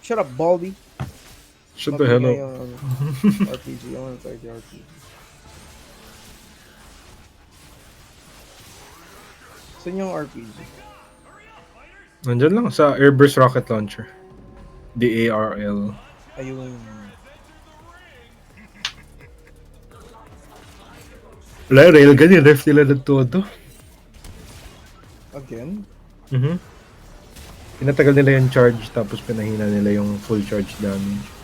Shut up, Baldy. Shut the hell up. RPG. I wanna try the RPG. Saan yung RPG? Nandyan lang sa Airburst Rocket Launcher. DARL. Ayun. Wala, railgun yung ref nila ng todo. Again? Pinatagal nila yung charge tapos pinahina nila yung full charge damage.